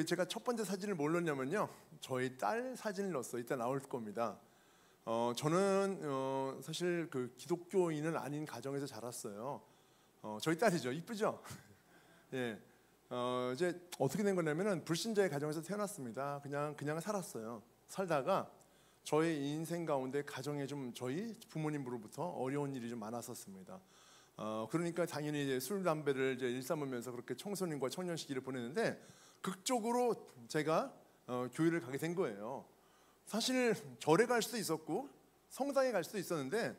제가 첫 번째 사진을 뭘 넣었냐면요, 저희 딸 사진을 넣었어요. 이따 나올 겁니다. 저는 사실 기독교인은 아닌 가정에서 자랐어요. 저희 딸이죠. 이쁘죠? 예. 이제 어떻게 된 거냐면은 불신자의 가정에서 태어났습니다. 그냥 살았어요. 살다가 저의 인생 가운데 가정에 좀 저희 부모님으로부터 어려운 일이 좀 많았었습니다. 그러니까 당연히 이제 술 담배를 이제 일삼으면서 그렇게 청소년과 청년 시기를 보냈는데 극적으로 제가 교회를 가게 된 거예요. 사실 절에 갈 수도 있었고 성당에 갈 수도 있었는데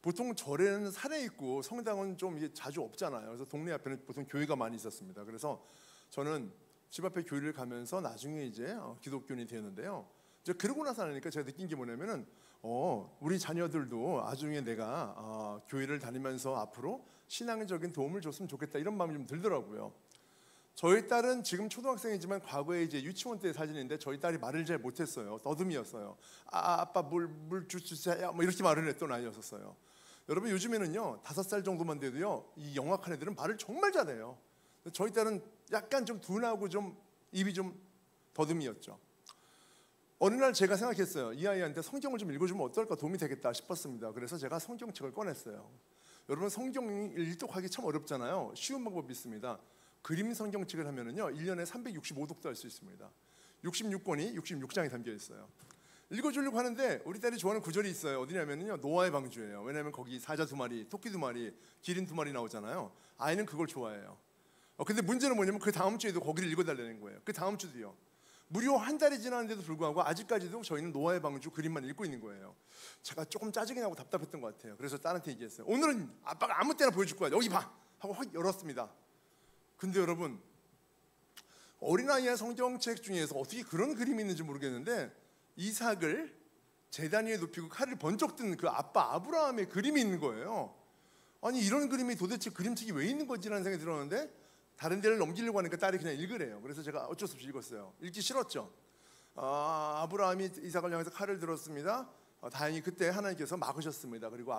보통 절에는 산에 있고 성당은 좀 이게 자주 없잖아요. 그래서 동네 앞에는 보통 교회가 많이 있었습니다. 그래서 저는 집 앞에 교회를 가면서 나중에 이제 기독교인이 되었는데요. 이제 그러고 나서 하니까 제가 느낀 게 뭐냐면은 우리 자녀들도 나중에 내가 교회를 다니면서 앞으로 신앙적인 도움을 줬으면 좋겠다 이런 마음이 좀 들더라고요. 저희 딸은 지금 초등학생이지만 과거에 이제 유치원 때 사진인데 저희 딸이 말을 잘 못했어요. 더듬이었어요. 아빠 물 주세요 뭐 이렇게 말을 했던 아이였었어요. 여러분 요즘에는요 5살 정도만 돼도요 이 영악한 애들은 말을 정말 잘해요. 저희 딸은 약간 좀 둔하고 좀 입이 좀 더듬이였죠. 어느 날 제가 생각했어요. 이 아이한테 성경을 좀 읽어주면 어떨까, 도움이 되겠다 싶었습니다. 그래서 제가 성경책을 꺼냈어요. 여러분 성경 일독하기 참 어렵잖아요. 쉬운 방법이 있습니다. 그림 성경책을 하면은요 1년에 365독도 할 수 있습니다. 66권이 66장에 담겨 있어요. 읽어주려고 하는데 우리 딸이 좋아하는 구절이 있어요. 어디냐면요 노아의 방주예요. 왜냐하면 거기 사자 2마리, 토끼 2마리, 기린 2마리 나오잖아요. 아이는 그걸 좋아해요. 근데 문제는 뭐냐면 그 다음 주에도 거기를 읽어달라는 거예요. 그 다음 주도요. 무려 한 달이 지났는데도 불구하고 아직까지도 저희는 노아의 방주 그림만 읽고 있는 거예요. 제가 조금 짜증이 나고 답답했던 것 같아요. 그래서 딸한테 얘기했어요. 오늘은 아빠가 아무 때나 보여줄 거야. 여기 봐 하고 확 열었습니다. 근데 여러분 어린아이의 성경책 중에서 어떻게 그런 그림이 있는지 모르겠는데 이삭을 제단 위에 눕히고 칼을 번쩍 든 그 아빠 아브라함의 그림이 있는 거예요. 아니 이런 그림이 도대체 그림책이 왜 있는 거지라는 생각이 들었는데 다른 데를 넘기려고 하니까 딸이 그냥 읽으래요. 그래서 제가 어쩔 수 없이 읽었어요. 읽기 싫었죠. 아브라함이 이삭을 향해서 칼을 들었습니다. 다행히 그때 하나님께서 막으셨습니다. 그리고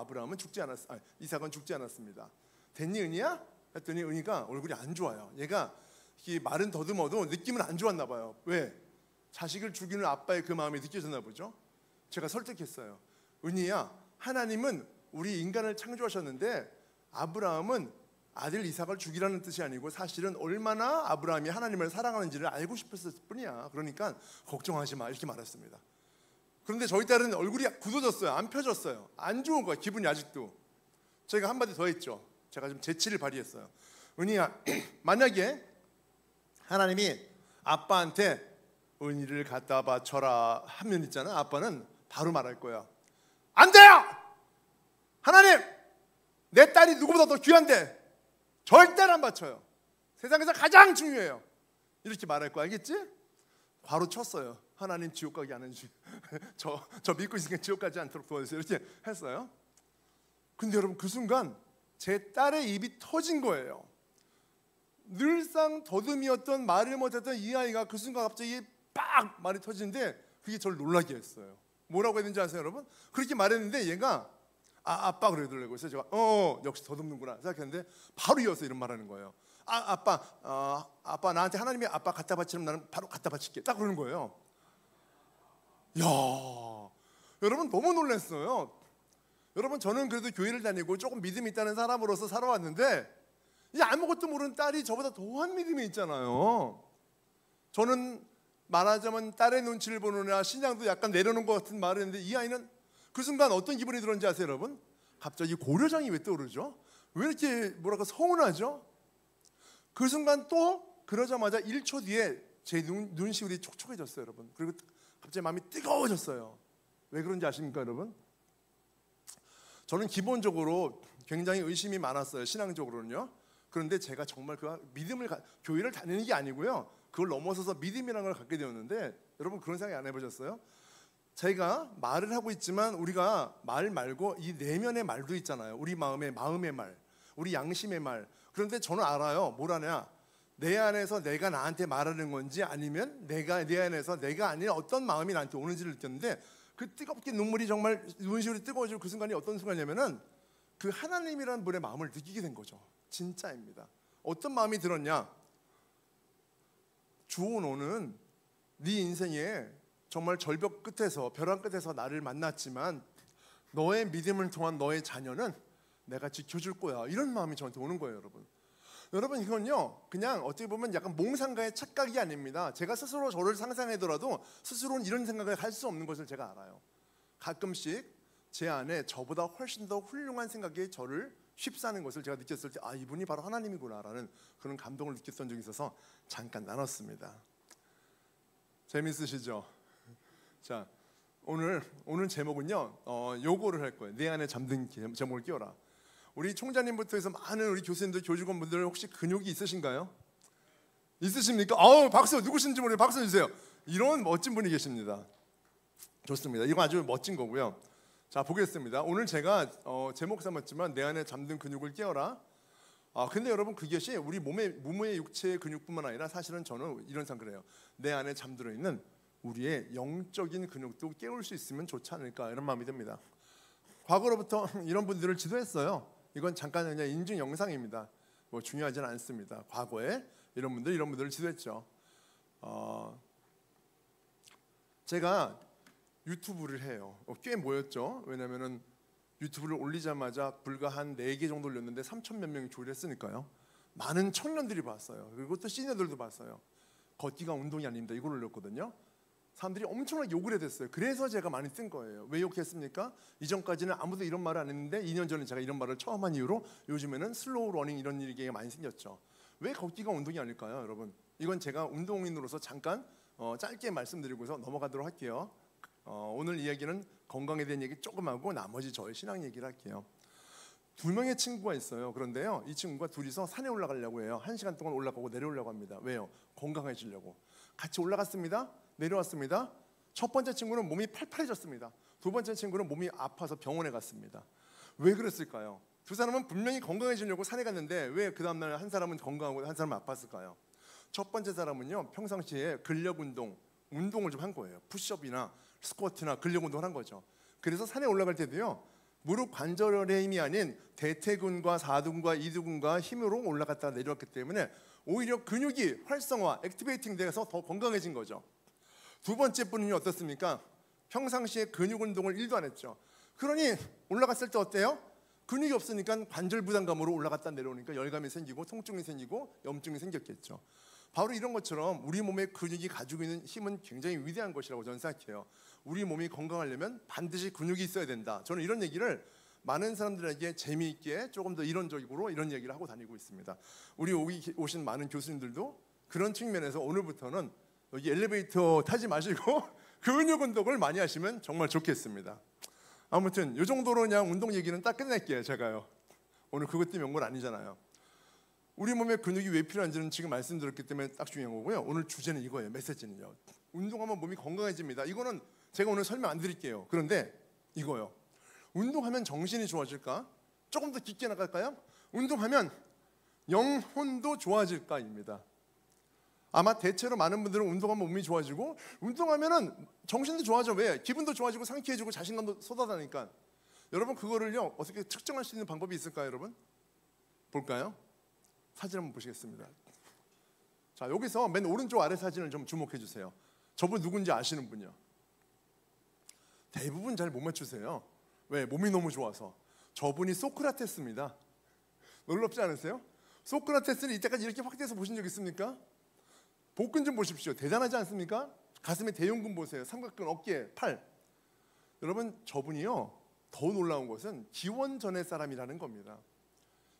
이삭은 죽지 않았습니다. 됐니 은희야? 했더니 은희가 얼굴이 안 좋아요. 얘가 말은 더듬어도 느낌은 안 좋았나 봐요. 왜? 자식을 죽이는 아빠의 그 마음이 느껴졌나 보죠. 제가 설득했어요. 은희야, 하나님은 우리 인간을 창조하셨는데 아브라함은 아들 이삭을 죽이라는 뜻이 아니고 사실은 얼마나 아브라함이 하나님을 사랑하는지를 알고 싶었을 뿐이야. 그러니까 걱정하지 마 이렇게 말했습니다. 그런데 저희 딸은 얼굴이 굳어졌어요. 안 펴졌어요. 안 좋은 거야. 기분이 아직도. 저희가 한마디 더 했죠. 제가 좀 재치를 발휘했어요. 은희야, 만약에 하나님이 아빠한테 은희를 갖다 바쳐라 하면 있잖아. 아빠는 바로 말할 거야. 안 돼요! 하나님! 내 딸이 누구보다 더 귀한데 절대로 안 바쳐요. 세상에서 가장 중요해요. 이렇게 말할 거 알겠지? 바로 쳤어요. 하나님 지옥 가게 안 해주세요. 저 믿고 있으니까 지옥 가지 않도록 도와주세요. 이렇게 했어요. 근데 여러분 그 순간 제 딸의 입이 터진 거예요. 늘상 더듬이었던 말을 못했던 이 아이가 그 순간 갑자기 빡 말이 터지는데 그게 저를 놀라게 했어요. 뭐라고 했는지 아세요 여러분? 그렇게 말했는데 얘가 아빠 그러더라고요. 그래서 제가 역시 더듬는구나 생각했는데 바로 이어서 이런 말하는 거예요. 아빠 나한테 하나님이 아빠 갖다 바치면 나는 바로 갖다 바칠게 딱 그러는 거예요. 야, 여러분 너무 놀랐어요. 여러분 저는 그래도 교회를 다니고 조금 믿음이 있다는 사람으로서 살아왔는데 이 아무것도 모르는 딸이 저보다 더한 믿음이 있잖아요. 저는 말하자면 딸의 눈치를 보느냐 신앙도 약간 내려놓은 것 같은 말을 했는데 이 아이는 그 순간 어떤 기분이 들었는지 아세요 여러분? 갑자기 고려장이 왜 떠오르죠? 왜 이렇게 서운하죠? 그 순간 또 그러자마자 1초 뒤에 제 눈시울이 촉촉해졌어요 여러분. 그리고 갑자기 마음이 뜨거워졌어요. 왜 그런지 아십니까 여러분? 저는 기본적으로 굉장히 의심이 많았어요. 신앙적으로는요. 그런데 제가 정말 교회를 다니는 게 아니고요. 그걸 넘어서서 믿음이라는 걸 갖게 되었는데 여러분 그런 생각 안 해보셨어요? 제가 말을 하고 있지만 우리가 말 말고 이 내면의 말도 있잖아요. 우리 마음의 말, 우리 양심의 말. 그런데 저는 알아요. 뭘 하냐? 내 안에서 내가 나한테 말하는 건지 아니면 내 안에서 내가 아닌 어떤 마음이 나한테 오는지를 느꼈는데 그 뜨겁게 눈물이 정말 눈시울이 뜨거워지고 그 순간이 어떤 순간이냐면은 그 하나님이라는 분의 마음을 느끼게 된 거죠. 진짜입니다. 어떤 마음이 들었냐? 주어 너는 네 인생에 정말 절벽 끝에서 벼랑 끝에서 나를 만났지만 너의 믿음을 통한 너의 자녀는 내가 지켜줄 거야. 이런 마음이 저한테 오는 거예요, 여러분. 여러분 이건요 그냥 어떻게 보면 약간 몽상가의 착각이 아닙니다. 제가 스스로 저를 상상하더라도 스스로는 이런 생각을 할 수 없는 것을 제가 알아요. 가끔씩 제 안에 저보다 훨씬 더 훌륭한 생각이 저를 휩싸는 것을 제가 느꼈을 때 아, 이분이 바로 하나님이구나라는 그런 감동을 느꼈던 적이 있어서 잠깐 나눴습니다. 재밌으시죠? 자, 오늘 제목은요 요거를 할 거예요. 내 안에 잠든 제목을 끼워라. 우리 총장님부터 해서 많은 우리 교수님들, 교직원분들 혹시 근육이 있으신가요? 있으십니까? 박수. 누구신지 모르겠어요. 박수 주세요. 이런 멋진 분이 계십니다. 좋습니다. 이거 아주 멋진 거고요. 자, 보겠습니다. 오늘 제가 제목 삼았지만 내 안에 잠든 근육을 깨워라. 근데 여러분 그것이 우리 몸의 육체의 근육뿐만 아니라 사실은 저는 이런 생각을 해요. 내 안에 잠들어 있는 우리의 영적인 근육도 깨울 수 있으면 좋지 않을까 이런 마음이 듭니다. 과거로부터 이런 분들을 지도했어요. 이건 잠깐 그냥 인증 영상입니다. 뭐 중요하지는 않습니다. 과거에 이런 분들을 지도했죠. 제가 유튜브를 해요. 꽤 모였죠. 왜냐면은 유튜브를 올리자마자 불과 한 4개 정도 올렸는데 3천 몇 명이 조회를 했으니까요. 많은 청년들이 봤어요. 그리고 또 시니어들도 봤어요. 걷기가 운동이 아닙니다. 이걸 올렸거든요. 사람들이 엄청나게 욕을 해댔어요. 그래서 제가 많이 뜬 거예요. 왜 욕했습니까? 이전까지는 아무도 이런 말을 안 했는데 2년 전에 제가 이런 말을 처음 한 이후로 요즘에는 슬로우 러닝 이런 일이 많이 생겼죠. 왜 걷기가 운동이 아닐까요, 여러분? 이건 제가 운동인으로서 잠깐 짧게 말씀드리고서 넘어가도록 할게요. 오늘 이야기는 건강에 대한 얘기 조금 하고 나머지 저의 신앙 얘기를 할게요. 2명의 친구가 있어요. 그런데요, 이 친구가 둘이서 산에 올라가려고 해요. 1시간 동안 올라가고 내려오려고 합니다. 왜요? 건강해지려고. 같이 올라갔습니다. 내려왔습니다. 첫 번째 친구는 몸이 팔팔해졌습니다. 두 번째 친구는 몸이 아파서 병원에 갔습니다. 왜 그랬을까요? 두 사람은 분명히 건강해지려고 산에 갔는데 왜 그 다음날 한 사람은 건강하고 한 사람은 아팠을까요? 첫 번째 사람은요, 평상시에 근력 운동을 좀 한 거예요. 푸시업이나 스쿼트나 근력 운동을 한 거죠. 그래서 산에 올라갈 때도요, 무릎 관절의 힘이 아닌 대퇴근과 사두근과 이두근과 힘으로 올라갔다가 내려왔기 때문에 오히려 근육이 활성화, 액티베이팅 돼서 더 건강해진 거죠. 두 번째 분은 어떻습니까? 평상시에 근육 운동을 1도 안 했죠. 그러니 올라갔을 때 어때요? 근육이 없으니까 관절 부담감으로 올라갔다 내려오니까 열감이 생기고 통증이 생기고 염증이 생겼겠죠. 바로 이런 것처럼 우리 몸의 근육이 가지고 있는 힘은 굉장히 위대한 것이라고 저는 생각해요. 우리 몸이 건강하려면 반드시 근육이 있어야 된다. 저는 이런 얘기를 많은 사람들에게 재미있게 조금 더 이론적으로 이런 얘기를 하고 다니고 있습니다. 우리 오신 많은 교수님들도 그런 측면에서 오늘부터는 여기 엘리베이터 타지 마시고 근육 운동을 많이 하시면 정말 좋겠습니다. 아무튼 이 정도로 그냥 운동 얘기는 딱 끝낼게요. 제가요. 오늘 그것 때문에 온 건 아니잖아요. 우리 몸에 근육이 왜 필요한지는 지금 말씀드렸기 때문에 딱 중요한 거고요. 오늘 주제는 이거예요. 메시지는요. 운동하면 몸이 건강해집니다. 이거는 제가 오늘 설명 안 드릴게요. 그런데 이거요. 운동하면 정신이 좋아질까? 조금 더 깊게 나갈까요? 운동하면 영혼도 좋아질까입니다. 아마 대체로 많은 분들은 운동하면 몸이 좋아지고 운동하면은 정신도 좋아져. 왜? 기분도 좋아지고 상쾌해지고 자신감도 쏟아나니까. 여러분 그거를요 어떻게 측정할 수 있는 방법이 있을까요, 여러분? 볼까요? 사진 한번 보시겠습니다. 자, 여기서 맨 오른쪽 아래 사진을 좀 주목해 주세요. 저분 누군지 아시는 분이요? 대부분 잘 못 맞추세요. 왜? 몸이 너무 좋아서. 저분이 소크라테스입니다. 놀랍지 않으세요? 소크라테스를 이때까지 이렇게 확대해서 보신 적 있습니까? 복근 좀 보십시오. 대단하지 않습니까? 가슴에 대흉근 보세요. 삼각근, 어깨, 팔. 여러분 저분이요 더 놀라운 것은 기원전의 사람이라는 겁니다.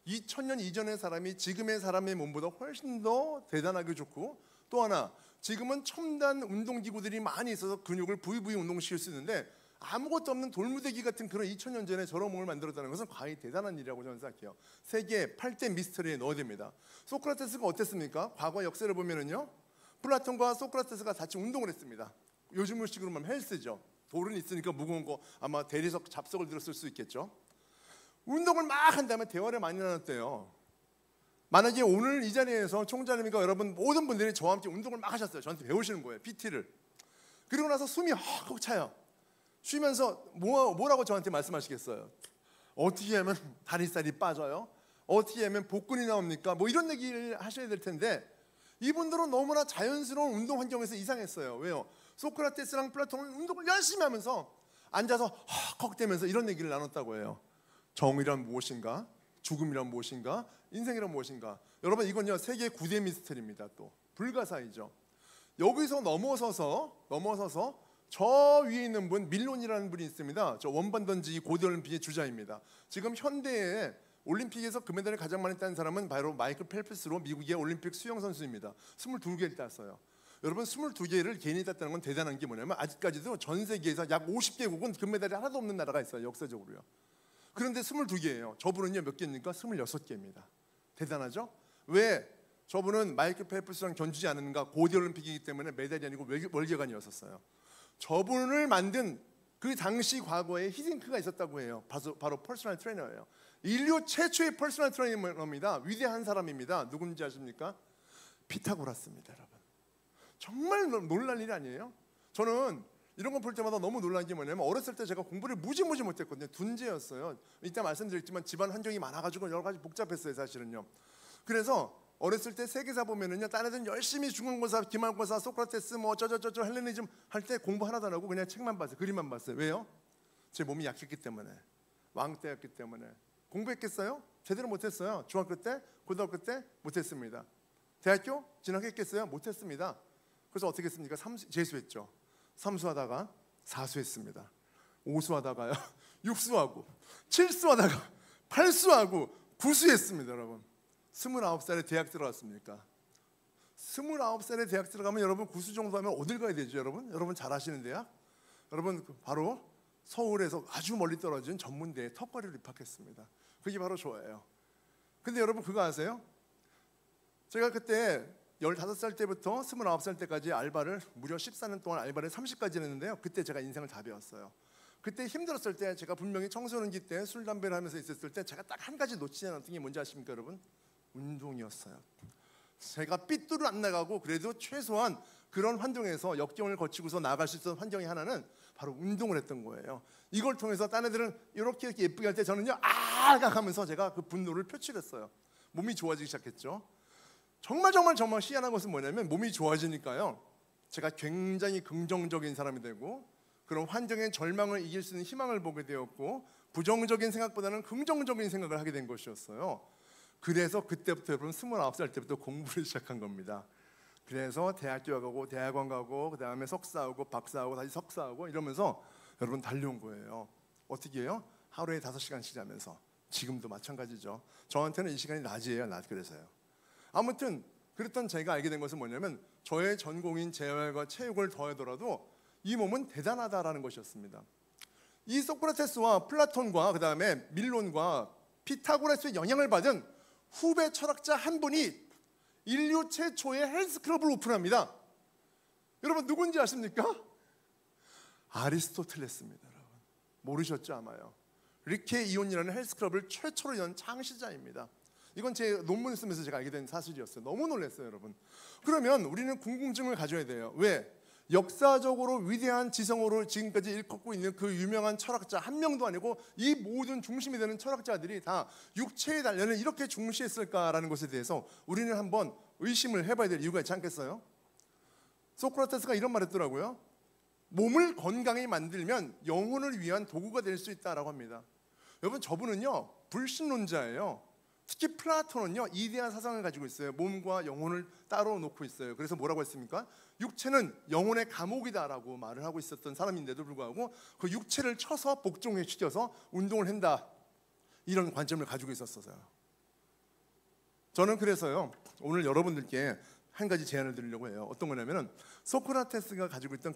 2000년 이전의 사람이 지금의 사람의 몸보다 훨씬 더 대단하게 좋고, 또 하나 지금은 첨단 운동기구들이 많이 있어서 근육을 부위부위 운동시킬 수 있는데 아무것도 없는 돌무대기 같은 그런 2000년 전에 저런 몸을 만들었다는 것은 과히 대단한 일이라고 저는 생각해요. 세계 8대 미스터리에 넣어야 됩니다. 소크라테스가 어땠습니까? 과거 역사를 보면은요, 플라톤과 소크라테스가 같이 운동을 했습니다. 요즘 식으로 말하면 헬스죠. 돌은 있으니까 무거운 거 아마 대리석 잡석을 들었을 수 있겠죠. 운동을 막 한 다음에 대화를 많이 나눴대요. 만약에 오늘 이 자리에서 총장님과 여러분 모든 분들이 저와 함께 운동을 막 하셨어요. 저한테 배우시는 거예요. PT를. 그리고 나서 숨이 헉 차요. 쉬면서 뭐라고 저한테 말씀하시겠어요? 어떻게 하면 다리살이 빠져요? 어떻게 하면 복근이 나옵니까? 뭐 이런 얘기를 하셔야 될 텐데, 이분들은 너무나 자연스러운 운동 환경에서 이상했어요. 왜요? 소크라테스랑 플라톤은 운동을 열심히 하면서 앉아서 헉헉대면서 이런 얘기를 나눴다고 해요. 정의란 무엇인가? 죽음이란 무엇인가? 인생이란 무엇인가? 여러분, 이건요 세계 9대 미스터리입니다. 또 불가사의죠. 여기서 넘어서서 저 위에 있는 분, 밀론이라는 분이 있습니다. 저 원반 던지기 고대 올림픽의 주자입니다. 지금 현대에 올림픽에서 금메달을 가장 많이 딴 사람은 바로 마이클 펠프스로 미국의 올림픽 수영 선수입니다. 22개를 땄어요. 여러분, 22개를 개인이 땄다는 건 대단한 게 뭐냐면 아직까지도 전 세계에서 약 50개국은 금메달이 하나도 없는 나라가 있어요. 역사적으로요. 그런데 22개예요. 저분은요 몇 개입니까? 26개입니다. 대단하죠? 왜? 저분은 마이클 펠프스랑 견주지 않는가? 고대 올림픽이기 때문에 메달이 아니고 월계관이었었어요. 저분을 만든 그 당시 과거에 히딩크가 있었다고 해요. 바로 퍼스널 트레이너예요. 인류 최초의 퍼스널 트레이너입니다. 위대한 사람입니다. 누군지 아십니까? 피타고라스입니다. 여러분, 정말 놀랄 일이 아니에요? 저는 이런 거 볼 때마다 너무 놀란 게 뭐냐면 어렸을 때 제가 공부를 무지무지 못했거든요. 둔재였어요. 이따 말씀드렸지만 집안 환경이 많아가지고 여러 가지 복잡했어요. 사실은요. 그래서 어렸을 때 세계사 보면은요, 딴 애들은 열심히 중간고사, 기말고사, 소크라테스, 뭐 저저저저 헬레니즘 할 때 공부 하나도 안 하고 그냥 책만 봤어요. 그림만 봤어요. 왜요? 제 몸이 약했기 때문에, 왕때였기 때문에. 공부했겠어요? 제대로 못했어요. 중학교 때, 고등학교 때 못했습니다. 대학교 진학했겠어요? 못했습니다. 그래서 어떻게 했습니까? 재수했죠. 삼수하다가 사수했습니다. 오수하다가요 육수하고, 칠수하다가 팔수하고, 구수했습니다. 여러분, 29살에 대학 들어갔습니까? 29살에 대학 들어가면 여러분 구수 정도 하면 어딜 가야 되죠? 여러분 잘 아시는 대학? 여러분 바로 서울에서 아주 멀리 떨어진 전문대에 턱걸이로 입학했습니다. 그게 바로 저예요. 근데 여러분 그거 아세요? 제가 그때 15살 때부터 29살 때까지 알바를 무려 14년 동안 알바를 30까지 했는데요. 그때 제가 인생을 다 배웠어요. 그때 힘들었을 때 제가 분명히 청소년기 때 술 담배를 하면서 있었을 때 제가 딱 한 가지 놓치지 않았던 게 뭔지 아십니까 여러분? 운동이었어요. 제가 삐뚤을 안 나가고 그래도 최소한 그런 환경에서 역경을 거치고서 나아갈 수 있었던 환경이 하나는 바로 운동을 했던 거예요. 이걸 통해서 딴 애들은 이렇게 예쁘게 할 때 저는요 아가 하면서 제가 그 분노를 표출했어요. 몸이 좋아지기 시작했죠. 정말 희한한 것은 뭐냐면 몸이 좋아지니까요 제가 굉장히 긍정적인 사람이 되고 그런 환경의 절망을 이길 수 있는 희망을 보게 되었고 부정적인 생각보다는 긍정적인 생각을 하게 된 것이었어요. 그래서 그때부터 여러분 29살 때부터 공부를 시작한 겁니다. 그래서 대학교 가고 대학원 가고 그 다음에 석사하고 박사하고 다시 석사하고 이러면서 여러분 달려온 거예요. 어떻게 해요? 하루에 5시간씩 자면서. 지금도 마찬가지죠. 저한테는 이 시간이 낮이에요. 낮. 그래서요. 아무튼 그랬던 제가 알게 된 것은 뭐냐면 저의 전공인 재활과 체육을 더하더라도 이 몸은 대단하다라는 것이었습니다. 이 소크라테스와 플라톤과 그 다음에 밀론과 피타고라스의 영향을 받은 후배 철학자 한 분이 인류 최초의 헬스클럽을 오픈합니다. 여러분 누군지 아십니까? 아리스토텔레스입니다. 여러분 모르셨죠 아마요. 리케 이온이라는 헬스클럽을 최초로 연 창시자입니다. 이건 제 논문을 쓰면서 제가 알게 된 사실이었어요. 너무 놀랐어요 여러분. 그러면 우리는 궁금증을 가져야 돼요. 왜? 역사적으로 위대한 지성으로 지금까지 일컫고 있는 그 유명한 철학자 한 명도 아니고 이 모든 중심이 되는 철학자들이 다 육체의 단련을 이렇게 중시했을까라는 것에 대해서 우리는 한번 의심을 해봐야 될 이유가 있지 않겠어요? 소크라테스가 이런 말 했더라고요. 몸을 건강히 만들면 영혼을 위한 도구가 될 수 있다라고 합니다. 여러분 저분은요 불신론자예요. 특히 플라톤은요 이대한 사상을 가지고 있어요. 몸과 영혼을 따로 놓고 있어요. 그래서 뭐라고 했습니까? 육체는 영혼의 감옥이다라고 말을 하고 있었던 사람인데도 불구하고 그 육체를 쳐서 복종에 시켜서 운동을 한다 이런 관점을 가지고 있었어요. 저는 그래서요 오늘 여러분들께 한 가지 제안을 드리려고 해요. 어떤 거냐면은 소크라테스가 가지고 있던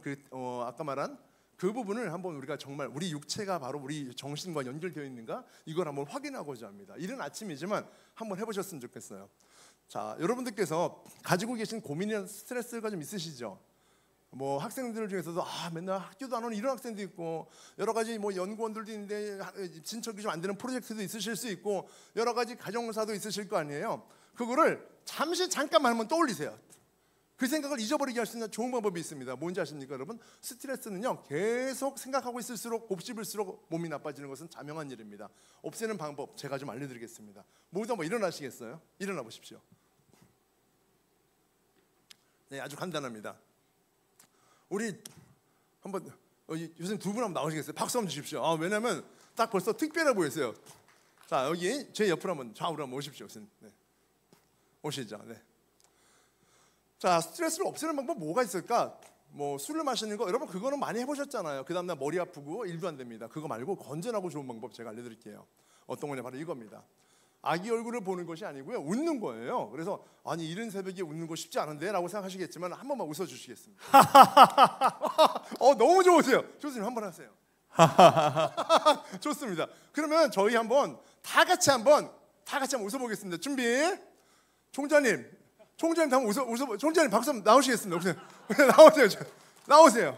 아까 말한 그 부분을 한번 우리가 정말 우리 육체가 바로 우리 정신과 연결되어 있는가 이걸 한번 확인하고자 합니다. 이른 아침이지만 한번 해보셨으면 좋겠어요. 자, 여러분들께서 가지고 계신 고민이나 스트레스가 좀 있으시죠? 뭐 학생들 중에서도 맨날 학교도 안 오는 이런 학생도 있고 여러 가지 뭐 연구원들도 있는데 진척이 좀 안 되는 프로젝트도 있으실 수 있고 여러 가지 가정사도 있으실 거 아니에요. 그거를 잠깐만 한번 떠올리세요. 그 생각을 잊어버리게 할 수 있는 좋은 방법이 있습니다. 뭔지 아십니까 여러분? 스트레스는요 계속 생각하고 있을수록 곱씹을수록 몸이 나빠지는 것은 자명한 일입니다. 없애는 방법 제가 좀 알려드리겠습니다. 모두 한번 일어나시겠어요? 일어나 보십시오. 네, 아주 간단합니다. 우리 한번 교수님 두 분 한번 나오시겠어요? 박수 한번 주십시오. 왜냐하면 딱 벌써 특별해 보였어요. 자, 여기 제 옆으로 한번 좌우로 한번 오십시오. 네. 오시죠. 네. 자, 스트레스를 없애는 방법 뭐가 있을까? 뭐 술을 마시는 거, 여러분 그거는 많이 해보셨잖아요. 그 다음날 머리 아프고 일도 안 됩니다. 그거 말고 건전하고 좋은 방법 제가 알려드릴게요. 어떤 거냐, 바로 이겁니다. 아기 얼굴을 보는 것이 아니고요, 웃는 거예요. 그래서 아니 이른 새벽에 웃는 거 쉽지 않은데 라고 생각하시겠지만 한 번만 웃어주시겠습니다. 너무 좋으세요. 교수님 한번 하세요. 좋습니다. 그러면 저희 한번 다 같이 한번 웃어보겠습니다. 준비. 총장님 한번 웃어. 총장님 박수 한번 나오시겠습니다. 나오세요.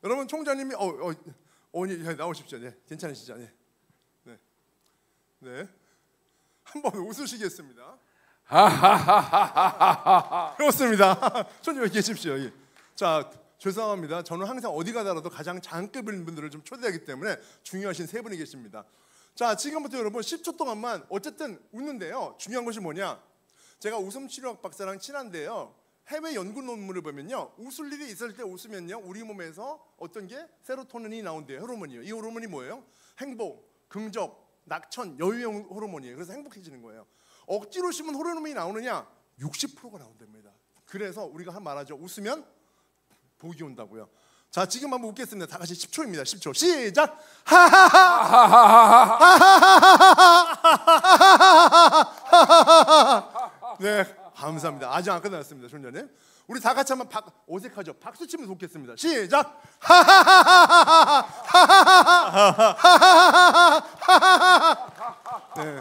여러분 총장님이 나오십시오. 네, 괜찮으시죠? 네. 네. 한번 웃으시겠습니다. 그렇습니다. 좀 여기 계십시오. 여기. 자, 죄송합니다. 저는 항상 어디 가더라도 가장 장급인 분들을 좀 초대하기 때문에 중요하신 세 분이 계십니다. 자, 지금부터 여러분 10초 동안만 어쨌든 웃는데요. 중요한 것이 뭐냐? 제가 웃음치료학 박사랑 친한데요. 해외 연구 논문을 보면요, 웃을 일이 있을 때 웃으면요, 우리 몸에서 어떤 게 세로토닌이 나온대요. 호르몬이요. 이 호르몬이 뭐예요? 행복, 긍정, 낙천, 여유형 호르몬이에요. 그래서 행복해지는 거예요. 억지로 심은 호르몬이 나오느냐? 60%가 나온답니다. 그래서 우리가 한 말하죠. 웃으면 복이 온다고요. 자, 지금 한번 웃겠습니다. 다 같이 10초입니다. 10초. 시작. 네, 감사합니다. 아직 안 끝났습니다, 총장님. 우리 다 같이 한번 어색하죠? 박수 치면서 웃겠습니다. 시작. 네.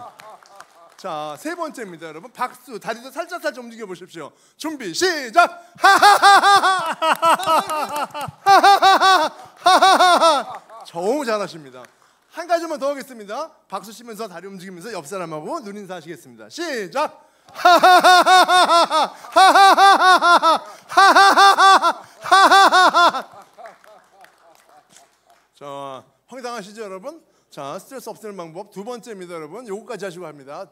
자, 세 번째입니다, 여러분. 박수. 다리도 살짝 움직여 보십시오. 준비, 시작. 너무 잘하십니다. 한 가지만 더 하겠습니다. 박수 치면서 다리 움직이면서 옆 사람하고 눈 인사하시겠습니다. 시작. 자, 황당하시죠, 여러분? 자, 스트레스 없애는 방법 두 번째입니다, 여러분. 요거까지 하시고 합니다.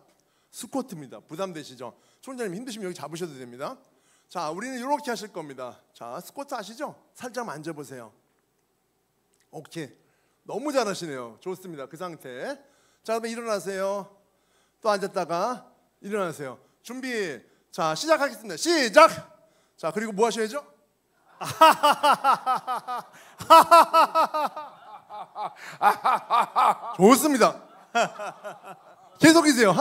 스쿼트입니다. 부담되시죠? 총장님 힘드시면 여기 잡으셔도 됩니다. 자, 우리는 이렇게 하실 겁니다. 자, 스쿼트 아시죠? 살짝 만져보세요. 오케이, 너무 잘하시네요. 좋습니다. 그 상태. 자, 그러면 일어나세요. 또 앉았다가 일어나세요. 준비. 자, 시작하겠습니다. 시작. 자, 그리고 뭐 하셔야죠? 좋습니다. 계속이세요.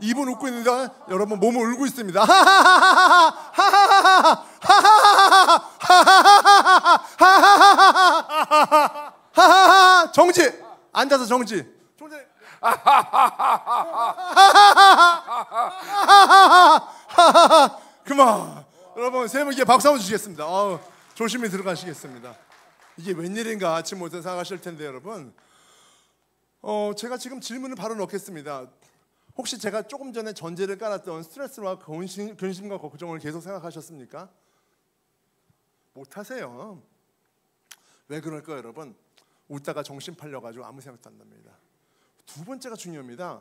입은 웃고 있는데 여러분 몸은 울고 있습니다. 정지. 앉아서 정지. 그만. 여러분 세 분께 박수 한번 주시겠습니다. 조심히 들어가시겠습니다. 이게 웬일인가 아침부터 생각하실 텐데 여러분, 제가 지금 질문을 바로 넣겠습니다. 혹시 제가 조금 전에 전제를 깔았던 스트레스와 근심과 걱정을 계속 생각하셨습니까? 못하세요. 왜 그럴까요, 여러분? 웃다가 정신 팔려가지고 아무 생각도 안 납니다. 두 번째가 중요합니다.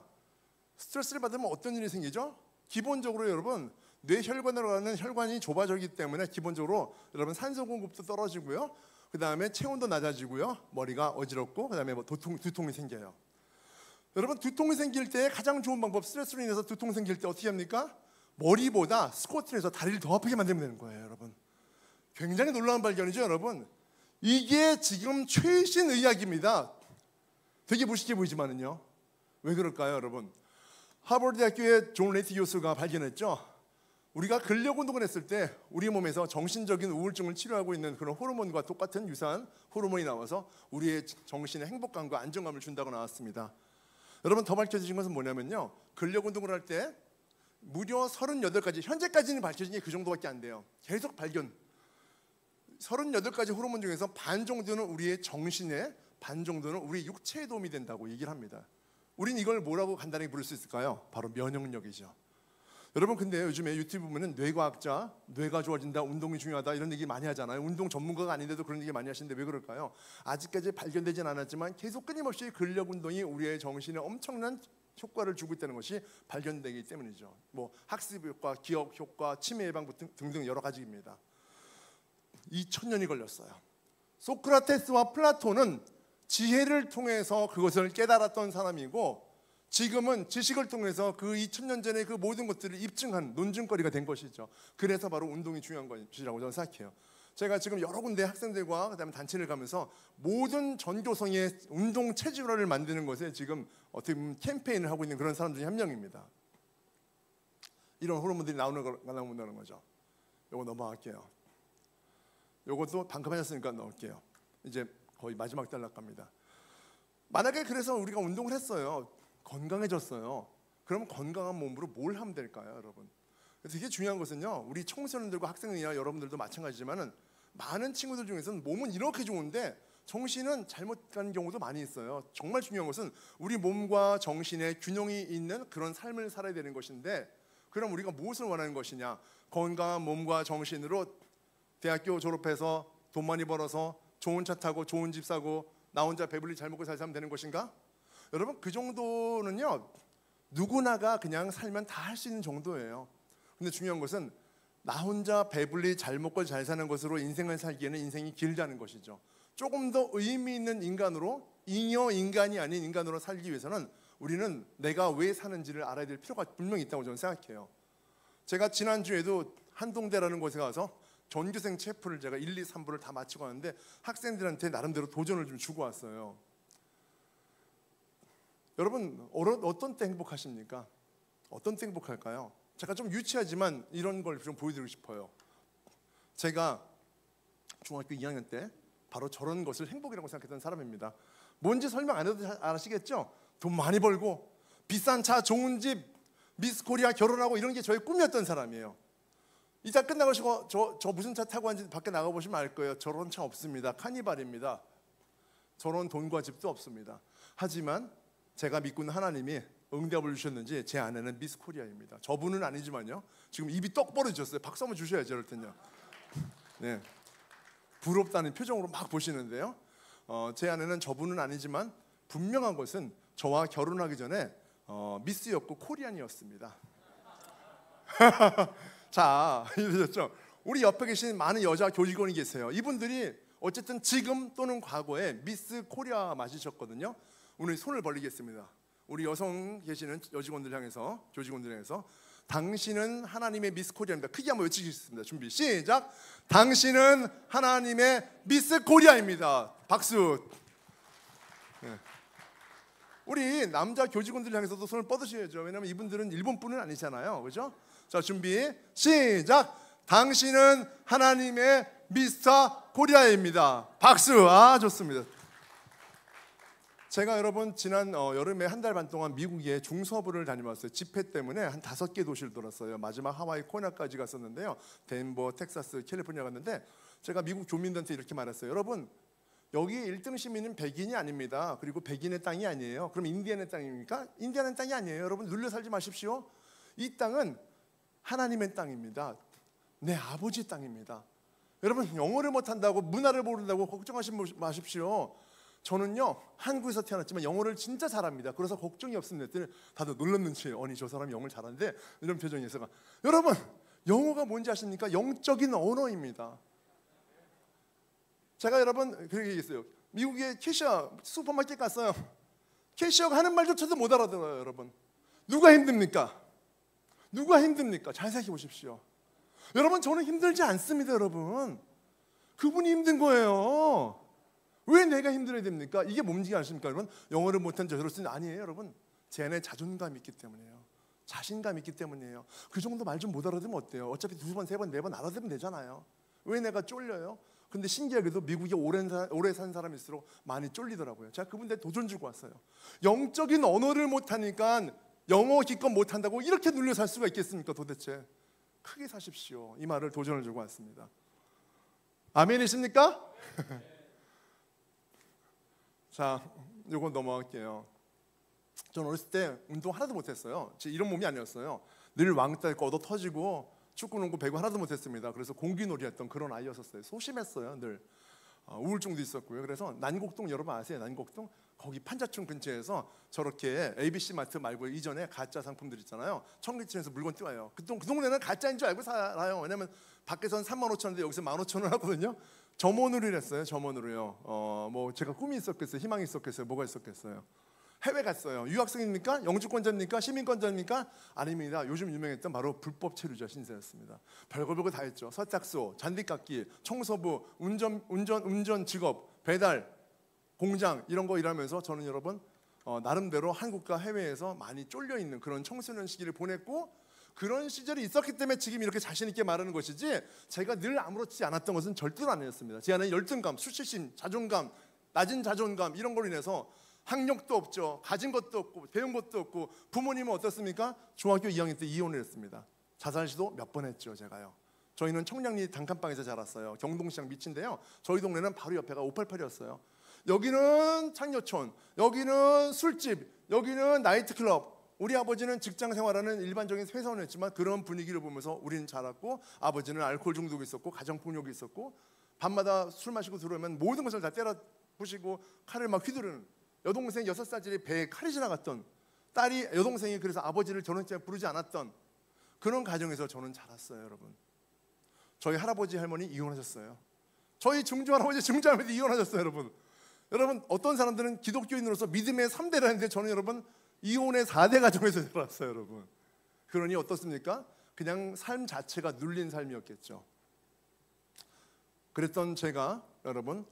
스트레스를 받으면 어떤 일이 생기죠? 기본적으로 여러분, 뇌혈관으로 가는 혈관이 좁아지기 때문에 기본적으로 여러분 산소 공급도 떨어지고요. 그 다음에 체온도 낮아지고요. 머리가 어지럽고 그 다음에 두통이 생겨요. 여러분, 두통이 생길 때 가장 좋은 방법, 스트레스로 인해서 두통 생길 때 어떻게 합니까? 머리보다 스쿼트를 해서 다리를 더 아프게 만들면 되는 거예요, 여러분. 굉장히 놀라운 발견이죠, 여러분. 이게 지금 최신 의학입니다. 되게 무식해 보이지만은요. 왜 그럴까요, 여러분? 하버드 대학교의 존 레이티 교수가 발견했죠. 우리가 근력 운동을 했을 때 우리 몸에서 정신적인 우울증을 치료하고 있는 그런 호르몬과 똑같은 유사한 호르몬이 나와서 우리의 정신에 행복감과 안정감을 준다고 나왔습니다. 여러분, 더 밝혀진 것은 뭐냐면요, 근력 운동을 할 때 무려 38가지, 현재까지는 밝혀진 게 그 정도밖에 안 돼요. 계속 발견. 38가지 호르몬 중에서 반 정도는 우리의 정신에, 반 정도는 우리 육체에 도움이 된다고 얘기를 합니다. 우린 이걸 뭐라고 간단하게 부를 수 있을까요? 바로 면역력이죠. 여러분, 근데 요즘에 유튜브 보면은 뇌과학자, 뇌가 좋아진다, 운동이 중요하다 이런 얘기 많이 하잖아요. 운동 전문가가 아닌데도 그런 얘기 많이 하시는데 왜 그럴까요? 아직까지 발견되진 않았지만 계속 끊임없이 근력 운동이 우리의 정신에 엄청난 효과를 주고 있다는 것이 발견되기 때문이죠. 뭐 학습 효과, 기억 효과, 치매 예방 등등 여러 가지입니다. 2000년이 걸렸어요. 소크라테스와 플라톤은 지혜를 통해서 그것을 깨달았던 사람이고, 지금은 지식을 통해서 그 2000년 전에 그 모든 것들을 입증한 논증거리가 된 것이죠. 그래서 바로 운동이 중요한 것이라고 저는 생각해요. 제가 지금 여러 군데 학생들과 그다음에 단체를 가면서 모든 전교성의 운동 체질화를 만드는 것에 지금 어떻게 보면 캠페인을 하고 있는 그런 사람 중에 한 명입니다. 이런 호르몬들이 나온다는 거죠. 요거 넘어갈게요. 요것도 방금 하셨으니까 넣을게요. 이제 거의 마지막 단락 갑니다. 만약에 그래서 우리가 운동을 했어요. 건강해졌어요. 그럼 건강한 몸으로 뭘 하면 될까요, 여러분? 되게 중요한 것은요, 우리 청소년들과 학생이나 여러분들도 마찬가지지만은 많은 친구들 중에서는 몸은 이렇게 좋은데 정신은 잘못 가는 경우도 많이 있어요. 정말 중요한 것은 우리 몸과 정신의 균형이 있는 그런 삶을 살아야 되는 것인데, 그럼 우리가 무엇을 원하는 것이냐? 건강한 몸과 정신으로 대학교 졸업해서 돈 많이 벌어서 좋은 차 타고 좋은 집 사고 나 혼자 배불리 잘 먹고 잘 살면 되는 것인가? 여러분, 그 정도는요, 누구나가 그냥 살면 다 할 수 있는 정도예요. 근데 중요한 것은 나 혼자 배불리 잘 먹고 잘 사는 것으로 인생을 살기에는 인생이 길다는 것이죠. 조금 더 의미 있는 인간으로, 잉여 인간이 아닌 인간으로 살기 위해서는 우리는 내가 왜 사는지를 알아야 될 필요가 분명히 있다고 저는 생각해요. 제가 지난주에도 한동대라는 곳에 가서 전교생 체프를 제가 1, 2, 3부를 다 마치고 왔는데 학생들한테 나름대로 도전을 좀 주고 왔어요. 여러분, 어떤 때 행복하십니까? 어떤 때 행복할까요? 제가 좀 유치하지만 이런 걸 좀 보여드리고 싶어요. 제가 중학교 2학년 때 바로 저런 것을 행복이라고 생각했던 사람입니다. 뭔지 설명 안 해도 아시겠죠? 돈 많이 벌고 비싼 차, 좋은 집, 미스 코리아 결혼하고 이런 게 저의 꿈이었던 사람이에요. 이따 끝나가시고 저 무슨 차 타고 왔는지 밖에 나가보시면 알 거예요. 저런 차 없습니다. 카니발입니다. 저런 돈과 집도 없습니다. 하지만 제가 믿고 있는 하나님이 응답을 주셨는지 제 아내는 미스 코리아입니다. 저분은 아니지만요. 지금 입이 떡 벌어졌어요. 박수 한번 주셔야죠. 이럴 텐요. 네, 부럽다는 표정으로 막 보시는데요. 제 아내는 저분은 아니지만 분명한 것은 저와 결혼하기 전에 미스였고 코리안이었습니다. 자, 이러셨죠? 우리 옆에 계신 많은 여자 교직원이 계세요. 이분들이 어쨌든 지금 또는 과거에 미스 코리아 맞으셨거든요. 오늘 손을 벌리겠습니다. 우리 여성 계시는 여직원들 향해서, 교직원들 향해서, 당신은 하나님의 미스 코리아입니다. 크게 한번 외치겠습니다. 준비 시작. 당신은 하나님의 미스 코리아입니다. 박수. 네. 우리 남자 교직원들 향해서도 손을 뻗으셔야죠. 왜냐하면 이분들은 일본 분은 아니잖아요, 그렇죠? 자, 준비 시작. 당신은 하나님의 미스터 코리아입니다. 박수. 아, 좋습니다. 제가 여러분 지난 여름에 한 달 반 동안 미국의 중서부를 다녀왔어요. 집회 때문에 한 5개 도시를 돌았어요. 마지막 하와이 코나까지 갔었는데요. 덴버, 텍사스, 캘리포니아 갔는데 제가 미국 교민들한테 이렇게 말했어요. 여러분, 여기 1등 시민은 백인이 아닙니다. 그리고 백인의 땅이 아니에요. 그럼 인디안의 땅입니까? 인디안의 땅이 아니에요. 여러분, 눌려 살지 마십시오. 이 땅은 하나님의 땅입니다. 내 아버지 땅입니다. 여러분, 영어를 못한다고, 문화를 모른다고 걱정하지 마십시오. 저는요, 한국에서 태어났지만 영어를 진짜 잘합니다. 그래서 걱정이 없습니다. 다들 놀랐는 채, 아니 저 사람이 영어를 잘하는데, 이런 표정이 있어요. 여러분, 영어가 뭔지 아십니까? 영적인 언어입니다. 제가 여러분 그렇게 얘기했어요. 미국의 캐시어 슈퍼마켓 갔어요. 캐시어가 하는 말조차도 못 알아들어요. 여러분, 누가 힘듭니까? 누가 힘듭니까? 잘 생각해 보십시오. 여러분, 저는 힘들지 않습니다. 여러분, 그분이 힘든 거예요. 왜 내가 힘들어야 됩니까? 이게 뭔지 아십니까? 여러분, 영어를 못한 저로서는 아니에요. 여러분, 제 안에 자존감이 있기 때문이에요. 자신감이 있기 때문이에요. 그 정도 말 좀 못 알아들으면 어때요? 어차피 2번, 3번, 4번 알아들으면 되잖아요. 왜 내가 쫄려요? 근데 신기하게도 미국에 오래 산 사람일수록 많이 쫄리더라고요. 제가 그분들 도전 주고 왔어요. 영적인 언어를 못하니까 영어 기껏 못한다고 이렇게 눌려 살 수가 있겠습니까? 도대체 크게 사십시오. 이 말을 도전을 주고 왔습니다. 아멘이십니까? 자, 요거 넘어갈게요. 저는 어렸을 때 운동 하나도 못했어요. 이런 몸이 아니었어요. 늘 왕따 있고 얻어 터지고 축구, 농구, 배구 하나도 못했습니다. 그래서 공기놀이 했던 그런 아이였었어요. 소심했어요. 늘 우울증도 있었고요. 그래서 난곡동 여러분 아세요? 난곡동? 거기 판자촌 근처에서 저렇게 ABC 마트 말고 이전에 가짜 상품들 있잖아요. 청계천에서 물건 띄워요. 그 동네는 가짜인 줄 알고 살아요. 왜냐면 밖에서는 35,000원인데 여기서 15,000원 하거든요. 점원으로 일했어요. 점원으로요. 뭐 제가 꿈이 있었겠어요. 희망이 있었겠어요. 뭐가 있었겠어요. 해외 갔어요. 유학생입니까? 영주권자입니까? 시민권자입니까? 아닙니다. 요즘 유명했던 바로 불법 체류자 신세였습니다. 별거 다 했죠. 서탁소, 잔디깎기, 청소부, 운전 직업, 배달, 공장 이런 거 일하면서 저는 여러분 나름대로 한국과 해외에서 많이 쫄려 있는 그런 청소년 시기를 보냈고, 그런 시절이 있었기 때문에 지금 이렇게 자신 있게 말하는 것이지, 제가 늘 아무렇지 않았던 것은 절대로 아니었습니다. 제 안에 열등감, 수치심, 자존감, 낮은 자존감 이런 걸로 인해서 학력도 없죠. 가진 것도 없고 배운 것도 없고, 부모님은 어떻습니까? 중학교 2학년 때 이혼을 했습니다. 자살 시도 몇 번 했죠. 제가요. 저희는 청량리 단칸방에서 자랐어요. 경동시장 밑인데요. 저희 동네는 바로 옆에가 588이었어요. 여기는 창녀촌, 여기는 술집, 여기는 나이트클럽. 우리 아버지는 직장 생활하는 일반적인 회사원이었지만 그런 분위기를 보면서 우리는 자랐고, 아버지는 알코올 중독이 있었고 가정폭력이 있었고, 밤마다 술 마시고 들어오면 모든 것을 다 때려 부시고 칼을 막 휘두르는, 여동생 6살짜리 배에 칼이 지나갔던, 딸이 여동생이 그래서 아버지를 결혼식장에 부르지 않았던 그런 가정에서 저는 자랐어요. 여러분, 저희 할아버지 할머니 이혼하셨어요. 저희 증조할아버지 증조할머니 이혼하셨어요. 여러분 어떤 사람들은 기독교인으로서 믿음의 3대를 하는데 저는 여러분 이혼의 4대 가정에서 자랐어요. 여러분, 그러니 어떻습니까? 그냥 삶 자체가 눌린 삶이었겠죠. 그랬던 제가 여러분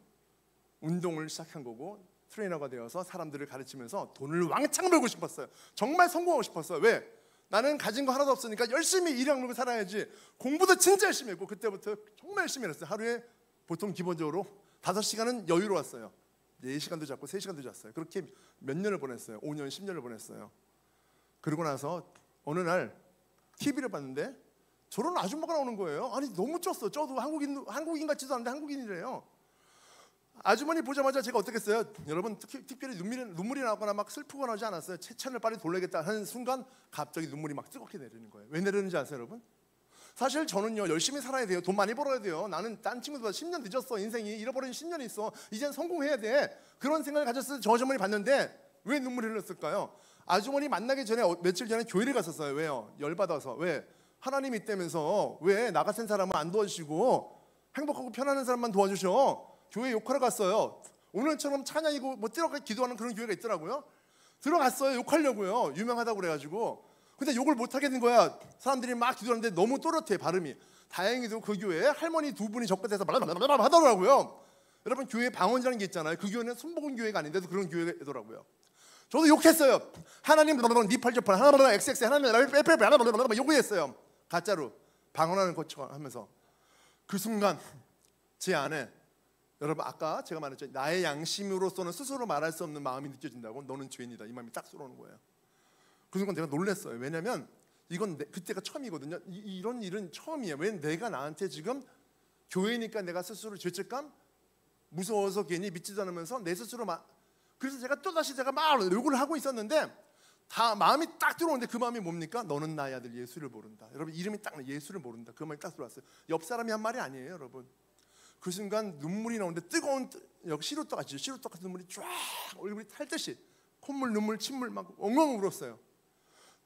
운동을 시작한 거고, 트레이너가 되어서 사람들을 가르치면서 돈을 왕창 벌고 싶었어요. 정말 성공하고 싶었어요. 왜? 나는 가진 거 하나도 없으니까 열심히 일을 하고 살아야지. 공부도 진짜 열심히 했고, 그때부터 정말 열심히 했어요. 하루에 보통 기본적으로 5시간은 여유로웠어요. 4시간도 잤고 3시간도 잤어요. 그렇게 몇 년을 보냈어요. 5년, 10년을 보냈어요. 그러고 나서 어느 날 TV를 봤는데 저런 아줌마가 나오는 거예요. 아니 너무 쪘어. 쪄도 한국인 같지도 않은데 한국인이래요. 아주머니 보자마자 제가 어떻게 했어요? 여러분 특별히 눈물이 나거나 막 슬프거나 하지 않았어요. 채널 빨리 돌려야겠다 하는 순간 갑자기 눈물이 막 뜨겁게 내리는 거예요. 왜 내리는지 아세요, 여러분? 사실 저는요 열심히 살아야 돼요. 돈 많이 벌어야 돼요. 나는 딴 친구들보다 10년 늦었어. 인생이 잃어버린 10년이 있어. 이젠 성공해야 돼. 그런 생각을 가졌을 때 저 아주머니 봤는데 왜 눈물이 흘렀을까요? 아주머니 만나기 전에 며칠 전에 교회를 갔었어요. 왜요? 열받아서. 왜? 하나님 있다면서 왜 나 같은 사람은 안 도와주시고 행복하고 편안한 사람만 도와주셔? 교회 욕하러 갔어요. 오늘처럼 찬양이고 뭐 뛰어가 기도하는 그런 교회가 있더라고요. 들어갔어요. 욕하려고요. 유명하다고 그래가지고. 근데 욕을 못 하겠는 거야. 사람들이 막 기도하는데 너무 또렷해 발음이. 다행히도 그 교회에 할머니 2분이 접근해서 말라말라말라 하더라고요. 여러분 교회 방언이라는 게 있잖아요. 그 교회는 순복음 교회가 아닌데도 그런 교회더라고요. 저도 욕했어요. 하나님 니팔저팔 하나님 XX 하나님 빼빼빼 하나님 욕을 했어요. 가짜로 방언하는 것처럼 하면서. 그 순간 제 안에, 여러분 아까 제가 말했죠. 나의 양심으로서는 스스로 말할 수 없는 마음이 느껴진다고. 너는 죄인이다. 이 마음이 딱 들어오는 거예요. 그 순간 내가 놀랐어요. 왜냐면 이건 그때가 처음이거든요. 이런 일은 처음이에요. 왜 내가 나한테 지금 교회니까 내가 스스로 죄책감? 무서워서 괜히 믿지도 않으면서 내 스스로 그래서 제가 또다시 제가 막 욕을 하고 있었는데 다 마음이 딱 들어오는데 그 마음이 뭡니까? 너는 나의 아들 예수를 모른다. 여러분 이름이 딱 예수를 모른다. 그 마음이 딱 들어왔어요. 옆 사람이 한 말이 아니에요, 여러분. 그 순간 눈물이 나오는데 뜨거운 시루떡 같이 시루떡 같은 눈물이 쫙 얼굴이 탈듯이 콧물, 눈물, 침물 막 엉엉 울었어요.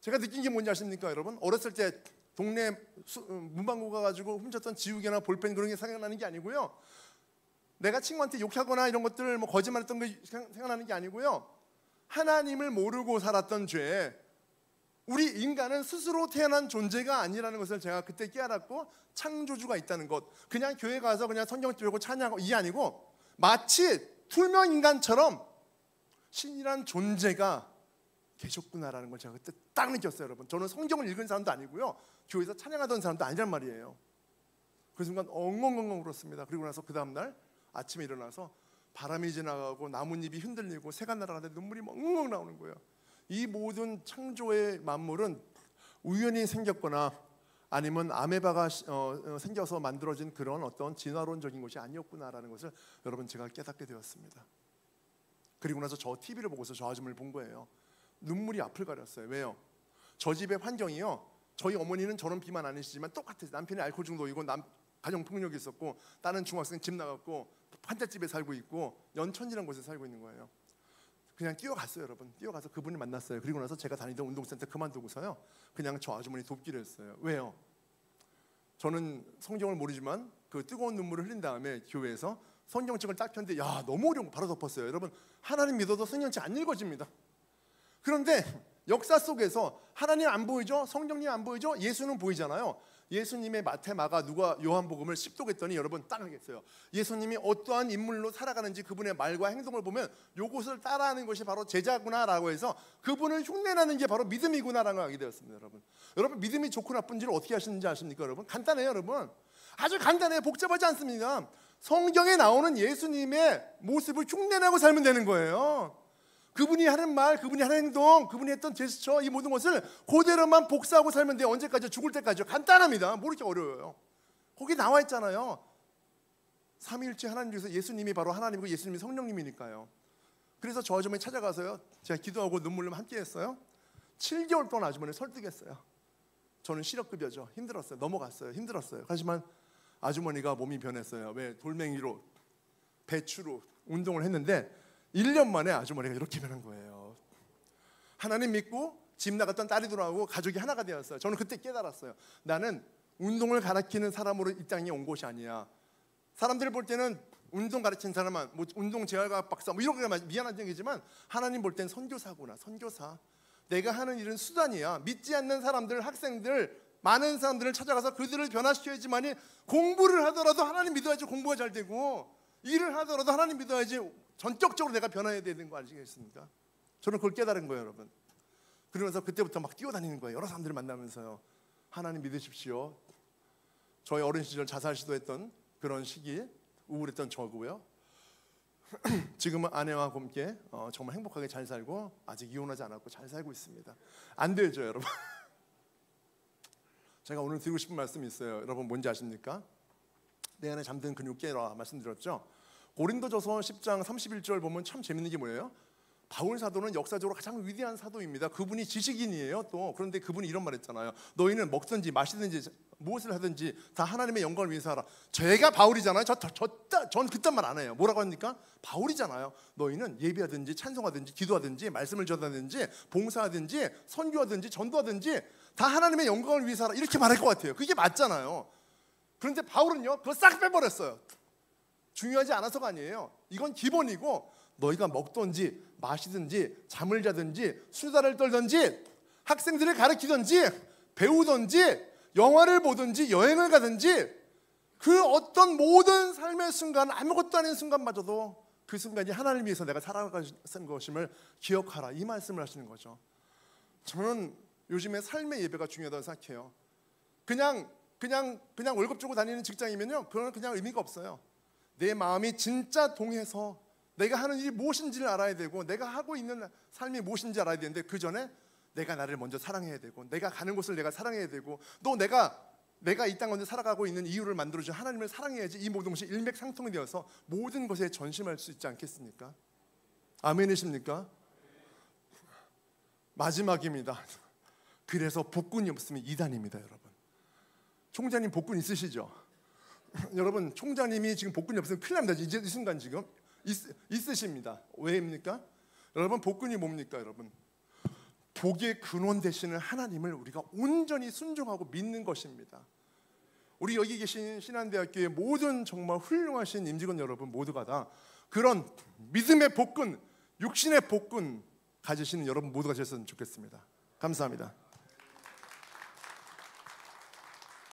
제가 느낀 게 뭔지 아십니까, 여러분? 어렸을 때 동네 문방구 가가지고 훔쳤던 지우개나 볼펜 그런 게 생각나는 게 아니고요. 내가 친구한테 욕하거나 이런 것들 뭐 거짓말했던 거 생각나는 게 아니고요. 하나님을 모르고 살았던 죄. 우리 인간은 스스로 태어난 존재가 아니라는 것을 제가 그때 깨달았고, 창조주가 있다는 것. 그냥 교회 가서 그냥 성경 들고 찬양하고 이게 아니고 마치 투명 인간처럼 신이란 존재가 계셨구나라는 걸 제가 그때 딱 느꼈어요, 여러분. 저는 성경을 읽은 사람도 아니고요, 교회에서 찬양하던 사람도 아니란 말이에요. 그 순간 엉엉엉엉 울었습니다. 그리고 나서 그 다음날 아침에 일어나서 바람이 지나가고 나뭇잎이 흔들리고 새가 날아가는데 눈물이 엉엉 나오는 거예요. 이 모든 창조의 만물은 우연히 생겼거나 아니면 아메바가 생겨서 만들어진 그런 어떤 진화론적인 것이 아니었구나라는 것을 여러분 제가 깨닫게 되었습니다. 그리고 나서 저 TV를 보고서 저 아줌마를 본 거예요. 눈물이 앞을 가렸어요. 왜요? 저 집의 환경이요, 저희 어머니는 저런 비만 아니시지만 똑같아요. 남편이 알코올 중독이고 가정폭력이 있었고, 딸은 중학생 집 나갔고 판잣집에 살고 있고 연천이라는 곳에 살고 있는 거예요. 그냥 뛰어갔어요, 여러분. 뛰어가서 그분을 만났어요. 그리고 나서 제가 다니던 운동센터 그만두고서요, 그냥 저 아주머니 돕기로 했어요. 왜요? 저는 성경을 모르지만 그 뜨거운 눈물을 흘린 다음에 교회에서 성경책을 딱 폈는데 야, 너무 어려운 거 바로 덮었어요. 여러분, 하나님 믿어도 성경책 안 읽어집니다. 그런데 역사 속에서 하나님 안 보이죠? 성령님 안 보이죠? 예수는 보이잖아요. 예수님의 마태, 마가, 누가, 요한복음을 십독했더니 여러분 딱 알겠어요. 예수님이 어떠한 인물로 살아가는지 그분의 말과 행동을 보면 요것을 따라하는 것이 바로 제자구나라고 해서 그분을 흉내내는 게 바로 믿음이구나라는 걸 알게 되었습니다. 여러분 믿음이 좋고 나쁜지를 어떻게 하시는지 아십니까? 여러분 간단해요. 여러분 아주 간단해요. 복잡하지 않습니다. 성경에 나오는 예수님의 모습을 흉내내고 살면 되는 거예요. 그분이 하는 말, 그분이 하는 행동, 그분이 했던 제스처, 이 모든 것을 그대로만 복사하고 살면 돼요. 언제까지요? 죽을 때까지요. 간단합니다. 뭐 이렇게 어려워요. 거기 나와 있잖아요. 삼위일체 하나님 중에서 예수님이 바로 하나님이고 예수님이 성령님이니까요. 그래서 저 아주머니 찾아가서요, 제가 기도하고 눈물로 함께 했어요. 7개월 동안 아주머니를 설득했어요. 저는 실업급여죠. 힘들었어요. 넘어갔어요. 힘들었어요. 하지만 아주머니가 몸이 변했어요. 왜? 돌멩이로, 배추로 운동을 했는데 1년 만에 아주머니가 이렇게 변한 거예요. 하나님 믿고 집 나갔던 딸이 돌아오고 가족이 하나가 되었어요. 저는 그때 깨달았어요. 나는 운동을 가르치는 사람으로 이 땅에 온 것이 아니야. 사람들 볼 때는 운동 가르치는 사람은 뭐 운동 재활과학 박사 뭐 이런 게 미안한 얘기지만 하나님 볼 땐 선교사구나. 선교사. 내가 하는 일은 수단이야. 믿지 않는 사람들, 학생들, 많은 사람들을 찾아가서 그들을 변화시켜야지만이 공부를 하더라도 하나님 믿어야지 공부가 잘 되고 일을 하더라도 하나님 믿어야지 전격적으로 내가 변화해야 되는 거 아시겠습니까? 저는 그걸 깨달은 거예요, 여러분. 그러면서 그때부터 막 뛰어다니는 거예요. 여러 사람들을 만나면서요. 하나님 믿으십시오. 저희 어린 시절 자살 시도했던 그런 시기, 우울했던 저고요. 지금은 아내와 함께 정말 행복하게 잘 살고 아직 이혼하지 않았고 잘 살고 있습니다. 안 되죠, 여러분. 제가 오늘 드리고 싶은 말씀이 있어요. 여러분 뭔지 아십니까? 내 안에 잠든 근육 깨라 말씀드렸죠. 고린도전서 10장 31절 보면 참 재밌는 게 뭐예요? 바울 사도는 역사적으로 가장 위대한 사도입니다. 그분이 지식인이에요. 또 그런데 그분이 이런 말 했잖아요. 너희는 먹든지 마시든지 무엇을 하든지 다 하나님의 영광을 위해서 하라. 제가 바울이잖아요. 전 그딴 말 안 해요. 뭐라고 합니까? 바울이잖아요. 너희는 예배하든지 찬송하든지 기도하든지 말씀을 전하든지 봉사하든지 선교하든지 전도하든지 다 하나님의 영광을 위해서 하라. 이렇게 말할 것 같아요. 그게 맞잖아요. 그런데 바울은요 그걸 싹 빼버렸어요. 중요하지 않아서가 아니에요. 이건 기본이고 너희가 먹든지 마시든지 잠을 자든지 수다를 떨든지 학생들을 가르치든지 배우든지 영화를 보든지 여행을 가든지 그 어떤 모든 삶의 순간 아무것도 아닌 순간마저도 그 순간이 하나님을 위해서 내가 살아가는 것임을 기억하라. 이 말씀을 하시는 거죠. 저는 요즘에 삶의 예배가 중요하다고 생각해요. 그냥 월급 주고 다니는 직장이면요 그건 그냥 의미가 없어요. 내 마음이 진짜 동해서 내가 하는 일이 무엇인지를 알아야 되고 내가 하고 있는 삶이 무엇인지 알아야 되는데 그 전에 내가 나를 먼저 사랑해야 되고 내가 가는 곳을 내가 사랑해야 되고 또 내가 이 땅 가운데 살아가고 있는 이유를 만들어준 하나님을 사랑해야지 이 모든 것이 일맥상통이 되어서 모든 것에 전심할 수 있지 않겠습니까? 아멘이십니까? 마지막입니다. 그래서 복군이 없으면 이단입니다. 여러분 총장님 복군 있으시죠? 여러분 총장님이 지금 복군이 없으면 큰일 납니다. 이제 이 순간 지금 있으십니다. 왜입니까? 여러분 복군이 뭡니까? 여러분 복의 근원 되시는 하나님을 우리가 온전히 순종하고 믿는 것입니다. 우리 여기 계신 신한대학교의 모든 정말 훌륭하신 임직원 여러분 모두가 다 그런 믿음의 복근, 육신의 복근 가지시는 여러분 모두가 되셨으면 좋겠습니다. 감사합니다.